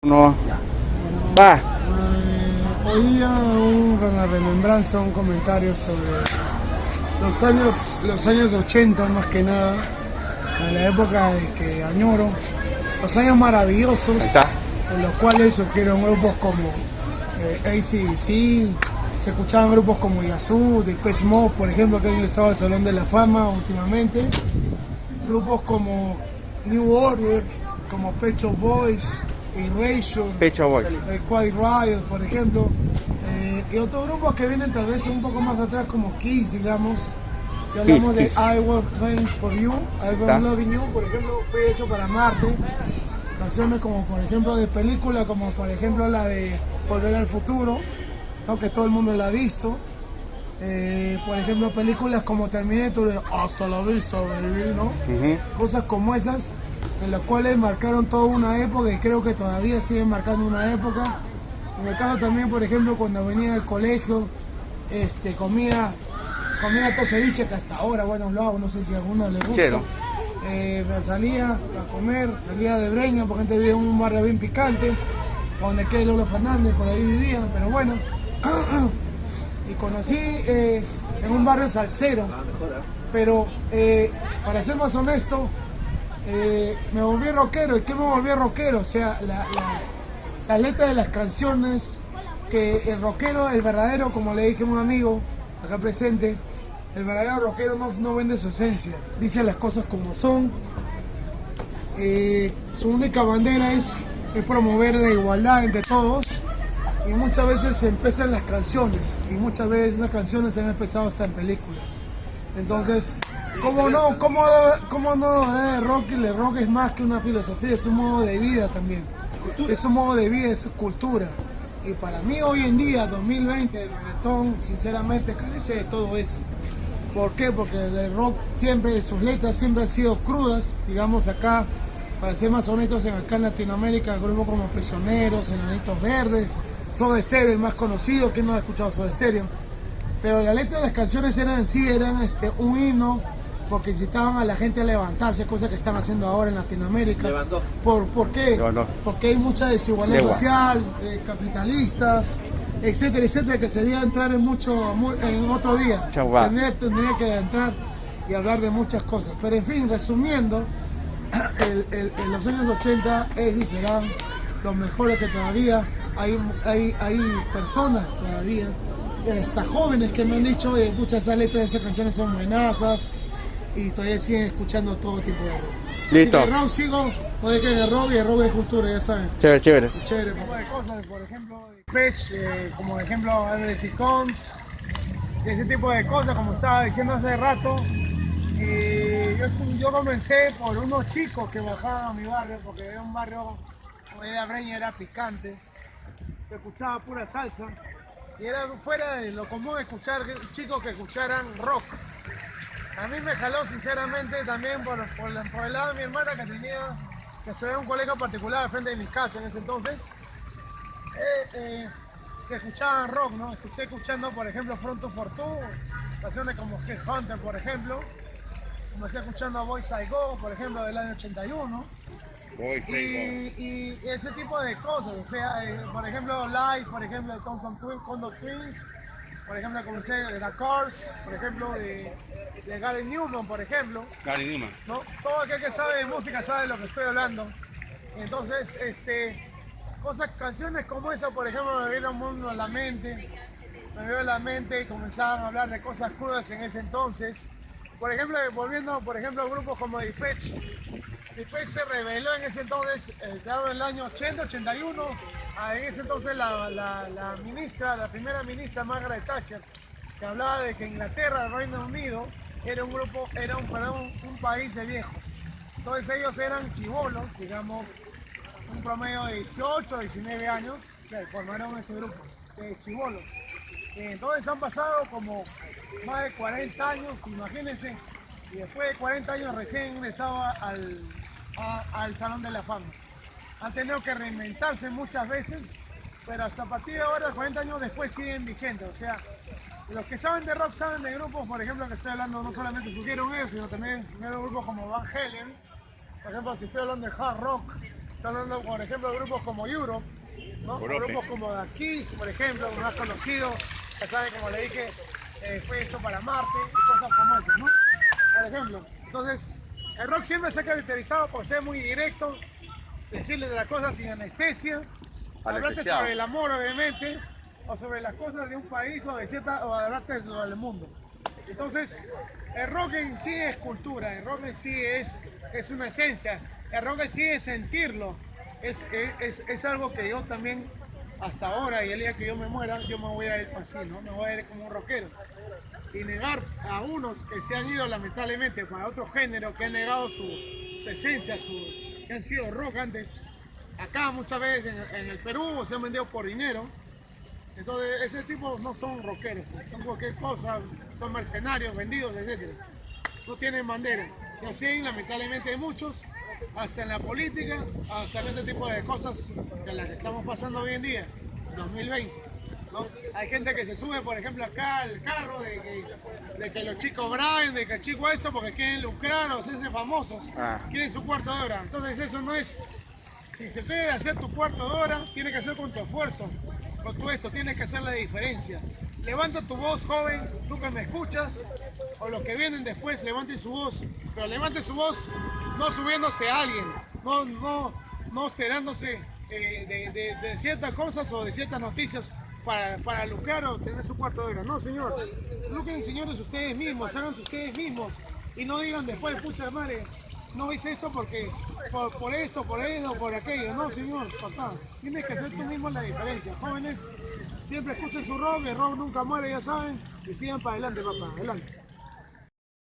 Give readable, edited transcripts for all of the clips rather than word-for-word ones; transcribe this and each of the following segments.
No. Va. Hoy día una remembranza, un comentario sobre los años 80 más que nada, en la época de que añoro, los años maravillosos, en los cuales surgieron grupos como AC/DC, se escuchaban grupos como Yazoo, Depeche Mode, por ejemplo, que han ingresado al Salón de la Fama últimamente, grupos como New Order, como Pet Shop Boys, Erasure, Quiet Riot, por ejemplo, y otros grupos que vienen tal vez un poco más atrás como Kiss, digamos. Si hablamos de I Was Made For You, I Was Loving You, por ejemplo, fue hecho para Marte. Canciones como por ejemplo de película, como por ejemplo la de Volver al Futuro, ¿no? Que todo el mundo la ha visto. Por ejemplo, películas como Terminator, de Hasta la Vista, baby, ¿no? Cosas como esas, en las cuales marcaron toda una época y creo que todavía siguen marcando una época. En el caso también, por ejemplo, cuando venía del colegio, comía ceviche, que hasta ahora, bueno, lo hago, no sé si a alguno le gusta. Salía a comer, salía de Breña, porque antes vivía en un barrio bien picante, donde queda Lola Fernández, por ahí vivía, pero bueno. Y conocí en un barrio salsero, pero para ser más honesto, me volví rockero. ¿Y qué me volví rockero? O sea, la letra de las canciones, que el rockero, el verdadero, como le dije a un amigo acá presente, el verdadero rockero no vende su esencia, dice las cosas como son. Su única bandera es promover la igualdad entre todos, y muchas veces se empiezan las canciones, y muchas veces esas canciones se han empezado hasta en películas. Entonces, ¿cómo no hablar de rock? El rock es más que una filosofía, es un modo de vida también. Es un modo de vida, es cultura. Y para mí hoy en día, 2020, el reggaetón sinceramente carece de todo eso. ¿Por qué? Porque el rock siempre, sus letras siempre han sido crudas, digamos acá, para ser más honestos, acá en Latinoamérica, grupos como Prisioneros, Enanitos Verdes, Soda Stereo, el más conocido, ¿quién no ha escuchado Soda Stereo? Pero la letra de las canciones eran un himno, porque incitaban a la gente a levantarse, cosas que están haciendo ahora en Latinoamérica. ¿Por qué? Porque hay mucha desigualdad social, capitalistas, etcétera, etcétera, que sería entrar en otro día. Tendría que entrar y hablar de muchas cosas. Pero en fin, resumiendo, en los años 80 es y serán los mejores, que todavía hay personas todavía, hasta jóvenes, que me han dicho, escucha, esas letras de esas canciones son buenazas, y todavía siguen escuchando todo tipo de rock. Listo. El rock sigo, porque que el rock es cultura, ya saben. Chévere. Chévere, de cosas, por ejemplo, Depeche, como ejemplo Everything Counts, ese tipo de cosas, como estaba diciendo hace rato. Yo comencé por unos chicos que bajaban a mi barrio, porque era un barrio, como era Breña, era picante, que escuchaba pura salsa, y era fuera de lo común escuchar chicos que escucharan rock. A mí me jaló sinceramente también por el lado de mi hermana, que estudiaba en un colegio particular al frente de mi casa en ese entonces, que escuchaban rock, ¿no? Escuchando, por ejemplo, Front to Fortune, canciones como Headhunter, por ejemplo. Comencé escuchando a Boys I Go, por ejemplo, del año 81. Y ese tipo de cosas, o sea, por ejemplo, Live, por ejemplo, de Thompson Condor Twins, por ejemplo, comencé de The Cars, por ejemplo, de Gary Newman, por ejemplo. Gary Newman. ¿No? Todo aquel que sabe de música sabe de lo que estoy hablando. Entonces, canciones como esa, por ejemplo, me vieron mundo a la mente. Me vio a la mente y comenzaban a hablar de cosas crudas en ese entonces. Por ejemplo, volviendo, por ejemplo, a grupos como Depeche. Depeche se reveló en ese entonces, en el año 80, 81. En ese entonces la primera ministra Margaret Thatcher, que hablaba de que Inglaterra, el Reino Unido, era un país de viejos. Entonces ellos eran chibolos, digamos, un promedio de 18, 19 años, que formaron ese grupo de chibolos. Entonces han pasado como más de 40 años, imagínense, y después de 40 años recién ingresado al Salón de la Fama. Han tenido que reinventarse muchas veces, pero hasta a partir de ahora, 40 años después, siguen vigentes. O sea, los que saben de rock saben de grupos, por ejemplo, que estoy hablando, no solamente surgieron ellos, sino también grupos como Van Halen. Por ejemplo, si estoy hablando de hard rock, Están hablando, por ejemplo, de grupos como Europe, ¿no? Grupos como The Kiss, por ejemplo, más conocido, ya saben, como le dije, fue hecho para Marte y cosas como esas, ¿no? Por ejemplo, entonces, el rock siempre se ha caracterizado por ser muy directo, decirle las cosas sin anestesia, hablarte sobre el amor, obviamente, o sobre las cosas de un país o hablarte sobre el mundo. Entonces, el rock en sí es cultura, el rock en sí es una esencia, el rock en sí es sentirlo, es algo que yo también, hasta ahora y el día que yo me muera, yo me voy a ir así, ¿no? Me voy a ir como un rockero. Y negar a unos que se han ido lamentablemente para otro género, que han negado su esencia, que han sido rock antes, acá muchas veces en el Perú se han vendido por dinero. Entonces ese tipo no son rockeros, pues, son cualquier cosa, son mercenarios, vendidos, etc. No tienen bandera. Y así lamentablemente hay muchos, hasta en la política, hasta en este tipo de cosas de las que estamos pasando hoy en día, 2020. ¿No? Hay gente que se sube, por ejemplo, acá al carro de que los chicos braven, de que el chico esto porque quieren lucrar o hacerse famosos, quieren su cuarto de hora. Entonces eso no es, si se quiere hacer tu cuarto de hora, tiene que hacer con tu esfuerzo, con tu esto, tienes que hacer la diferencia. Levanta tu voz, joven, tú que me escuchas, o los que vienen después, levanten su voz, pero levanten su voz no subiéndose a alguien, no esperándose de ciertas cosas o de ciertas noticias para lucrar o tener su cuarto de hora. No, señor. Lucren, señores, ustedes mismos, háganse ustedes mismos y no digan después, pucha madre, no hice esto porque por esto, por aquello. No, señor, papá. Tienes que hacer tú mismo la diferencia. Jóvenes, siempre escuchen su rock, el rock nunca muere, ya saben, y sigan para adelante, papá, adelante.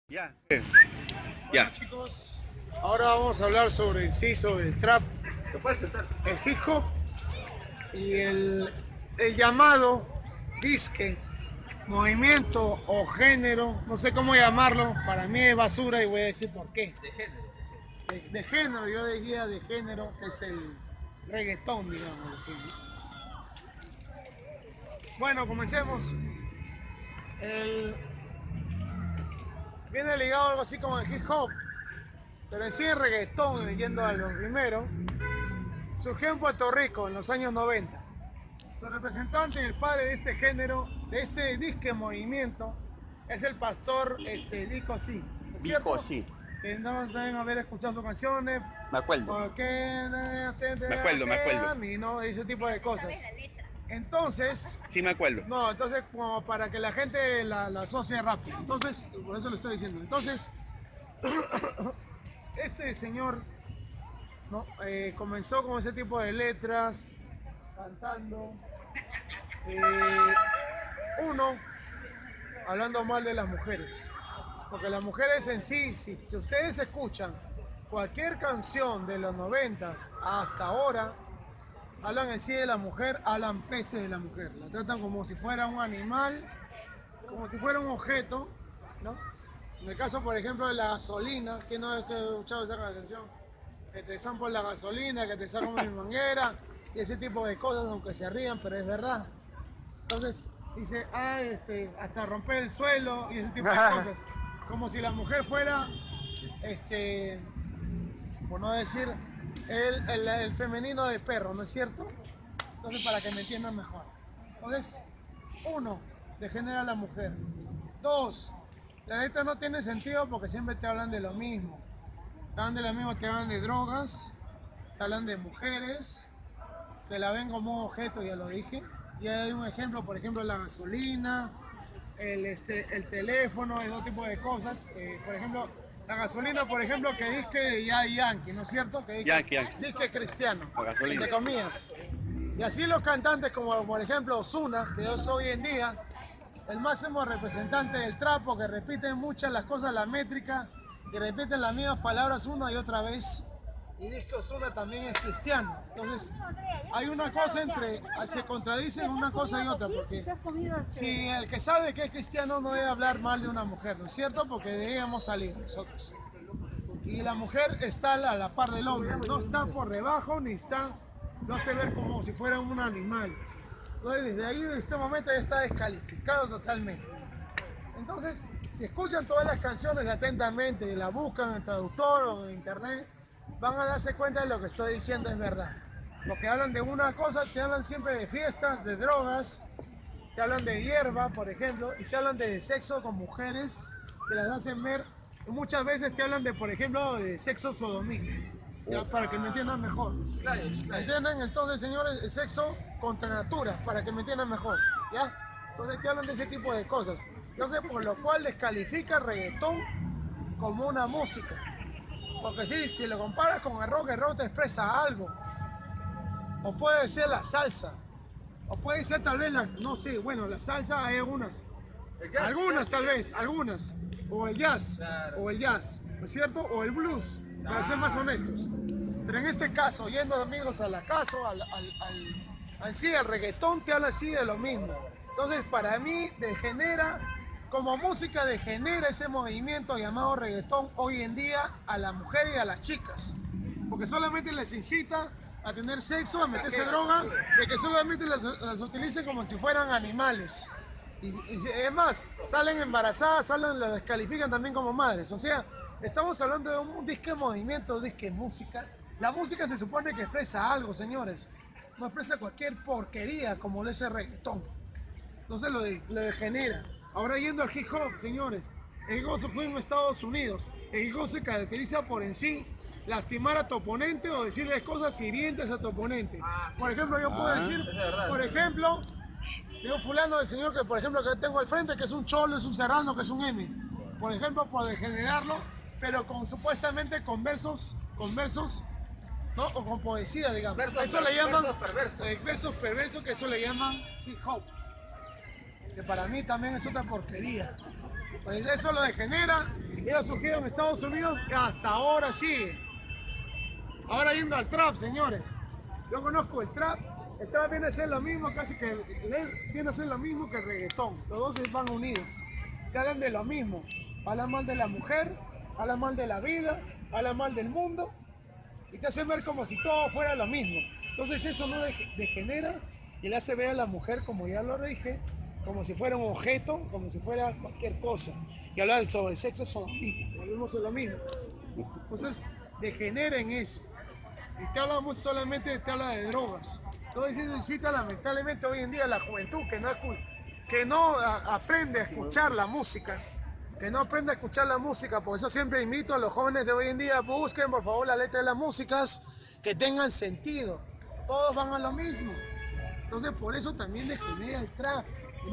Ya. Bueno, chicos, ahora vamos a hablar sobre el trap, el hip hop y el llamado disque, movimiento o género, no sé cómo llamarlo, para mí es basura y voy a decir por qué. De género. De género, yo diría de género, que es el reggaetón, digamos así. Bueno, comencemos. Viene ligado algo así como el hip hop, pero en sí el reggaetón, leyendo a lo primero, surgió en Puerto Rico en los años 90. Su representante y el padre de este género, de este disque movimiento, es el pastor Dico Sí. Dico Sí. Que no deben haber escuchado sus canciones. Me acuerdo. Porque Me acuerdo. a mí, ¿no? Ese tipo de cosas. Entonces, Sí, me acuerdo. no, entonces como para que la gente la asocie rápido. Entonces, por eso lo estoy diciendo. Entonces, este señor, ¿no? Comenzó con ese tipo de letras, cantando. Uno, hablando mal de las mujeres. Porque las mujeres en sí, si ustedes escuchan cualquier canción de los 90 hasta ahora, hablan en sí de la mujer, hablan peste de la mujer. La tratan como si fuera un animal, como si fuera un objeto, ¿no? En el caso, por ejemplo, de la gasolina, que no he escuchado esa canción, que te están por la gasolina, que te sacan mi manguera, y ese tipo de cosas, aunque se rían, pero es verdad. Entonces, dice, hasta romper el suelo y ese tipo de cosas. Como si la mujer fuera, por no decir, el femenino de perro, ¿no es cierto? Entonces, para que me entiendan mejor. Entonces, uno, degenera a la mujer. Dos, la neta no tiene sentido porque siempre te hablan de lo mismo. Te hablan de lo mismo, te hablan de drogas, te hablan de mujeres, te la ven como un objeto, ya lo dije. Y hay un ejemplo, por ejemplo, la gasolina, el teléfono, ese tipo de cosas. Por ejemplo, la gasolina, por ejemplo, que dice ya Yankee, ¿no es cierto? Que dice cristiano, entre comillas. Y así los cantantes como, por ejemplo, Ozuna, que es hoy en día el máximo representante del trapo, que repiten muchas las cosas, la métrica, que repiten las mismas palabras una y otra vez. Y dice que Ozuna también es cristiano. Entonces, hay una cosa se contradicen una cosa y otra, porque si el que sabe que es cristiano no debe hablar mal de una mujer, ¿no es cierto? Porque debemos salir nosotros. Y la mujer está a la par del hombre, no está por debajo, ni está, no hace ver como si fuera un animal. Entonces, desde ahí, desde este momento, ya está descalificado totalmente. Entonces, si escuchan todas las canciones atentamente, la buscan en el traductor o en internet, van a darse cuenta de lo que estoy diciendo es verdad. Porque hablan de una cosa, te hablan siempre de fiestas, de drogas, te hablan de hierba, por ejemplo, y te hablan de sexo con mujeres, que las hacen ver, y muchas veces te hablan de, por ejemplo, de sexo sodomita, ya, para que me entiendan mejor. ¿Me entienden? Entonces, señores, el sexo contra natura, para que me entiendan mejor, ¿ya? Entonces te hablan de ese tipo de cosas. Entonces, por lo cual descalifica el reggaetón como una música. Porque sí, si lo comparas con el rock te expresa algo. O puede ser la salsa. O puede ser tal vez la, no sé, bueno, la salsa hay algunas. Algunas tal vez, algunas. O el jazz, ¿no es cierto? O el blues, para ser más honestos. Pero en este caso, yendo amigos al acaso, sí, el reggaetón te habla así de lo mismo. Entonces, para mí, degenera, como música degenera ese movimiento llamado reggaetón hoy en día a la mujer y a las chicas. Porque solamente les incita a tener sexo, a meterse droga, de que solamente las utilicen como si fueran animales. Y es más, salen embarazadas, las descalifican también como madres. O sea, estamos hablando de un disque movimiento, un disque música. La música se supone que expresa algo, señores. No expresa cualquier porquería como lo es el reggaetón. Entonces lo degenera. Ahora yendo al hip hop, señores. El hip hop se fue en Estados Unidos. El hip hop se caracteriza por en sí lastimar a tu oponente o decirle cosas hirientes a tu oponente. Por ejemplo, yo puedo decir, por ejemplo, digo fulano del señor que por ejemplo que tengo al frente, que es un cholo, es un serrano, que es un M. Por ejemplo, por degenerarlo, pero con supuestamente con versos, ¿no? O con poesía, digamos. Eso le llaman versos perversos, que eso le llaman hip hop. Que para mí también es otra porquería. Pues eso lo degenera, ellos surgieron en Estados Unidos y hasta ahora sigue. Ahora yendo al trap, señores. Yo conozco el trap viene a ser lo mismo, viene a ser lo mismo que el reggaetón. Los dos van unidos. Que hablan de lo mismo. Hablan mal de la mujer, hablan mal de la vida, hablan mal del mundo y te hacen ver como si todo fuera lo mismo. Entonces eso no degenera y le hace ver a la mujer, como ya lo dije, como si fuera un objeto, como si fuera cualquier cosa. Y hablar sobre sexo sodomita, volvemos a lo mismo. Entonces degenera en eso. Y te habla solamente de drogas. Entonces eso necesita lamentablemente hoy en día la juventud que no aprende a escuchar la música. Que no aprende a escuchar la música. Por eso siempre invito a los jóvenes de hoy en día, busquen por favor la letra de las músicas que tengan sentido. Todos van a lo mismo. Entonces por eso también degenera el trap.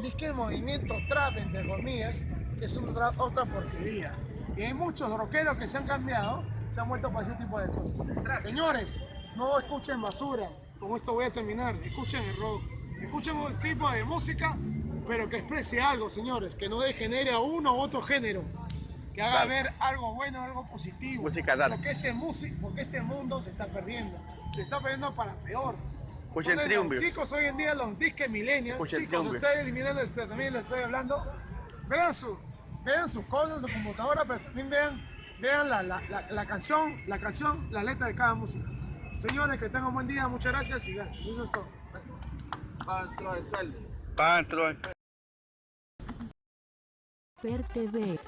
Y es que el movimiento trap, entre comillas, que es otra porquería. Y hay muchos rockeros que se han cambiado, se han vuelto para ese tipo de cosas. Señores, no escuchen basura. Con esto voy a terminar. Escuchen el rock. Escuchen un tipo de música, pero que exprese algo, señores. Que no degenere a uno u otro género. Que haga ver algo bueno, algo positivo. Música dark. Porque este mundo se está perdiendo. Se está perdiendo para peor. Escuchen Triunvio. Los chicos hoy en día, los disques millennials, chicos, ustedes eliminando también les estoy hablando, vean sus cosas, su computadora, pero también vean la canción, la letra de cada música. Señores, que tengan un buen día, muchas gracias y gracias. Eso es todo. Gracias. Pantro. Per TV.